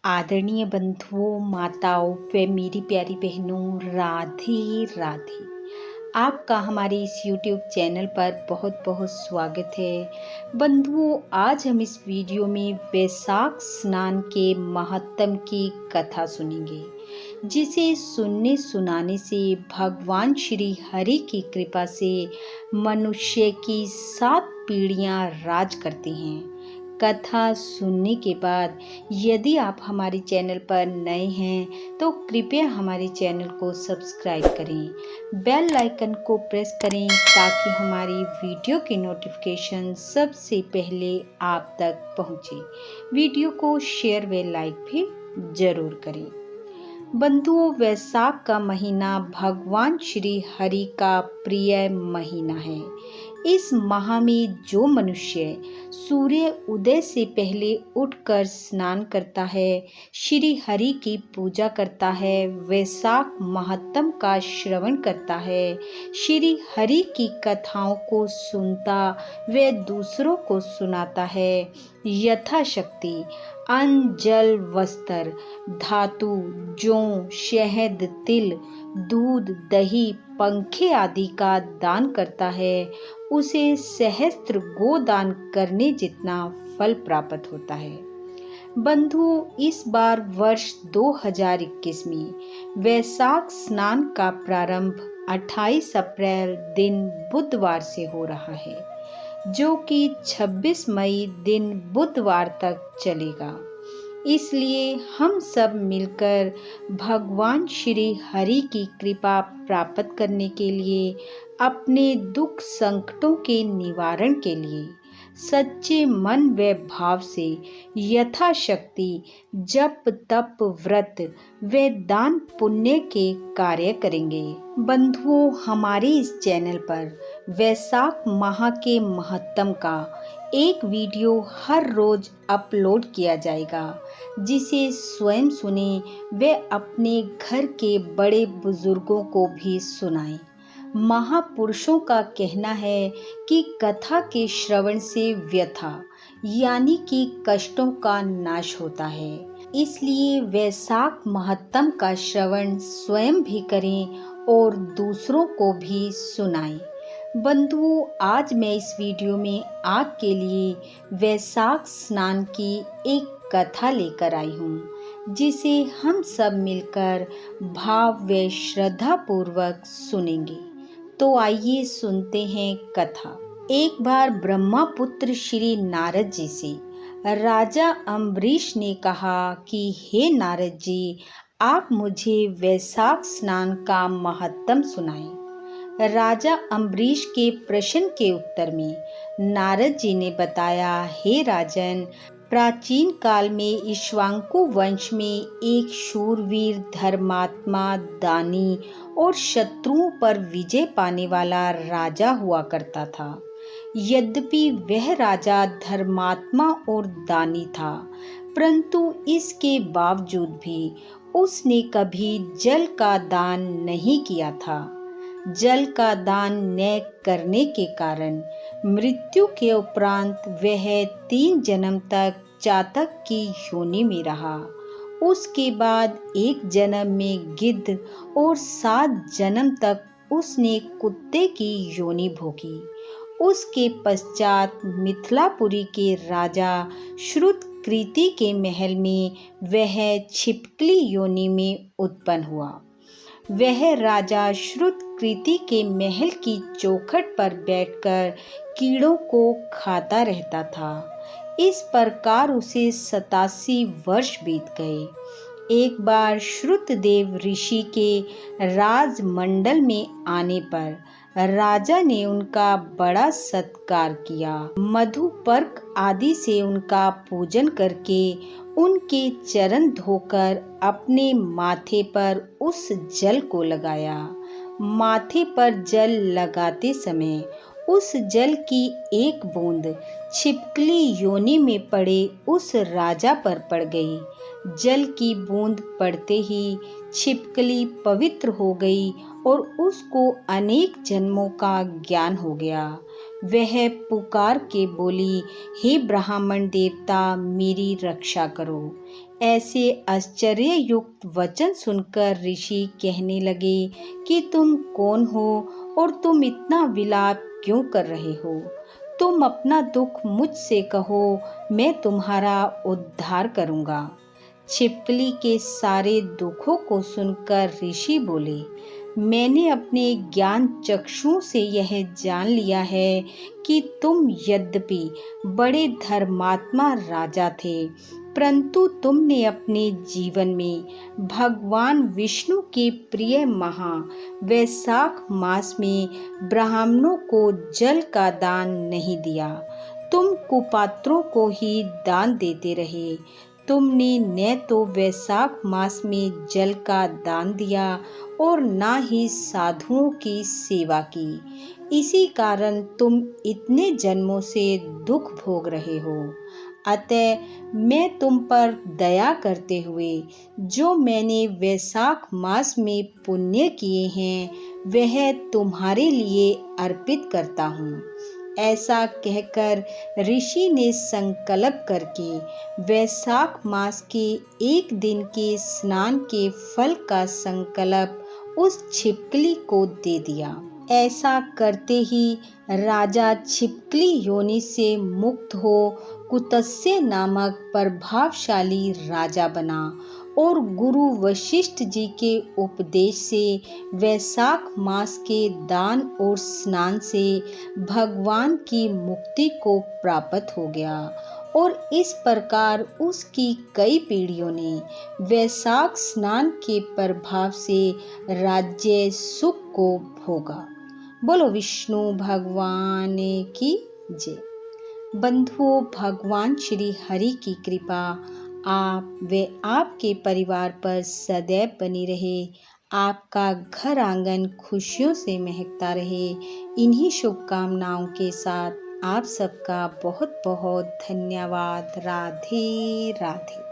आदरणीय बंधुओं, माताओं व मेरी प्यारी बहनों, राधे राधे। आपका हमारे इस YouTube चैनल पर बहुत बहुत स्वागत है। बंधुओं, आज हम इस वीडियो में वैशाख स्नान के महत्व की कथा सुनेंगे, जिसे सुनने सुनाने से भगवान श्री हरि की कृपा से मनुष्य की 7 पीढ़ियां राज करती हैं। कथा सुनने के बाद यदि आप हमारे चैनल पर नए हैं तो कृपया हमारे चैनल को सब्सक्राइब करें, बेल आइकन को प्रेस करें ताकि हमारी वीडियो की नोटिफिकेशन सबसे पहले आप तक पहुंचे। वीडियो को शेयर व लाइक भी जरूर करें। बंधुओं, वैशाख का महीना भगवान श्री हरि का प्रिय महीना है। इस माह में जो मनुष्य सूर्य उदय से पहले उठकर स्नान करता है, श्री हरि की पूजा करता है, वैशाख महत्तम का श्रवण करता है, श्री हरि की कथाओं को सुनता व दूसरों को सुनाता है, यथाशक्ति अन्न जल वस्त्र धातु जौ शहद तिल दूध दही पंखे आदि का दान करता है, उसे सहस्त्र गोदान करने जितना फल प्राप्त होता है। बंधुओं, इस बार वर्ष 2021 में वैशाख स्नान का प्रारंभ 28 अप्रैल दिन बुधवार से हो रहा है, जो कि 26 मई दिन बुधवार तक चलेगा। इसलिए हम सब मिलकर भगवान श्री हरि की कृपा प्राप्त करने के लिए, अपने दुख संकटों के निवारण के लिए सच्चे मन व भाव से यथाशक्ति जप तप व्रत व दान पुण्य के कार्य करेंगे। बंधुओं, हमारे इस चैनल पर वैशाख माह के महत्तम का एक वीडियो हर रोज अपलोड किया जाएगा, जिसे स्वयं सुने व अपने घर के बड़े बुजुर्गों को भी सुनाएं। महापुरुषों का कहना है कि कथा के श्रवण से व्यथा यानी कि कष्टों का नाश होता है। इसलिए वैशाख महत्तम का श्रवण स्वयं भी करें और दूसरों को भी सुनाएं। बंधुओं, आज मैं इस वीडियो में आपके लिए वैशाख स्नान की एक कथा लेकर आई हूँ, जिसे हम सब मिलकर भाव व श्रद्धा पूर्वक सुनेंगे। तो आइए सुनते हैं कथा। एक बार ब्रह्मपुत्र श्री नारद जी से राजा अम्बरीश ने कहा कि हे नारद जी, आप मुझे वैशाख स्नान का महत्तम सुनाएं। राजा अम्बरीश के प्रश्न के उत्तर में नारद जी ने बताया, हे राजन, प्राचीन काल में इक्ष्वाकु वंश में एक शूरवीर धर्मात्मा दानी और शत्रुओं पर विजय पाने वाला राजा हुआ करता था। यद्यपि वह राजा धर्मात्मा और दानी था, परंतु इसके बावजूद भी उसने कभी जल का दान नहीं किया था। जल का दान न करने के कारण मृत्यु के उपरांत वह 3 जन्म तक चातक की योनि में रहा। उसके बाद एक जन्म में गिद्ध और 7 जन्म तक उसने कुत्ते की योनि भोगी। उसके पश्चात मिथिलापुरी के राजा श्रुतकृति के महल में वह छिपकली योनि में उत्पन्न हुआ। वह राजा श्रुतकृति के महल की चौखट पर बैठकर कीड़ों को खाता रहता था। इस प्रकार उसे 87 वर्ष बीत गए। एक बार श्रुतदेव ऋषि के राजमंडल में आने पर राजा ने उनका बड़ा सत्कार किया। मधुपर्क आदि से उनका पूजन करके उनके चरण धोकर अपने माथे पर उस जल को लगाया। माथे पर जल लगाते समय उस जल की एक बूंद छिपकली योनि में पड़े उस राजा पर पड़ गई। जल की बूंद पड़ते ही छिपकली पवित्र हो गई और उसको अनेक जन्मों का ज्ञान हो गया। वह पुकार के बोली, हे ब्राह्मण देवता, मेरी रक्षा करो। ऐसे आश्चर्ययुक्त वचन सुनकर ऋषि कहने लगे कि तुम कौन हो और तुम इतना विलाप क्यों कर रहे हो? तुम अपना दुख मुझसे कहो, मैं तुम्हारा उद्धार करूंगा। छिपकली के सारे दुखों को सुनकर ऋषि बोले, मैंने अपने ज्ञान चक्षु से यह जान लिया है कि तुम यद्यपि बड़े धर्मात्मा राजा थे, परंतु तुमने अपने जीवन में भगवान विष्णु के प्रिय महा वैशाख मास में ब्राह्मणों को जल का दान नहीं दिया। तुम कुपात्रों को ही दान देते रहे। तुमने न तो वैशाख मास में जल का दान दिया और न ही साधुओं की सेवा की। इसी कारण तुम इतने जन्मों से दुख भोग रहे हो। अतः मैं तुम पर दया करते हुए जो मैंने वैशाख मास में पुण्य किए हैं वह तुम्हारे लिए अर्पित करता हूँ। ऐसा कहकर ऋषि ने संकल्प करके वैशाख मास के एक दिन के स्नान के फल का संकल्प उस छिपकली को दे दिया। ऐसा करते ही राजा छिपकली योनि से मुक्त हो कुत्स्य नामक प्रभावशाली राजा बना और गुरु वशिष्ठ जी के उपदेश से वैशाख मास के दान और स्नान से भगवान की मुक्ति को प्राप्त हो गया और इस प्रकार उसकी कई पीढ़ियों ने वैशाख स्नान के प्रभाव से राज्य सुख को भोगा। बोलो विष्णु भगवान की जय। बंधुओं, भगवान श्री हरि की कृपा आप व आपके परिवार पर सदैव बनी रहे। आपका घर आंगन खुशियों से महकता रहे। इन्हीं शुभकामनाओं के साथ आप सबका बहुत बहुत धन्यवाद। राधे राधे।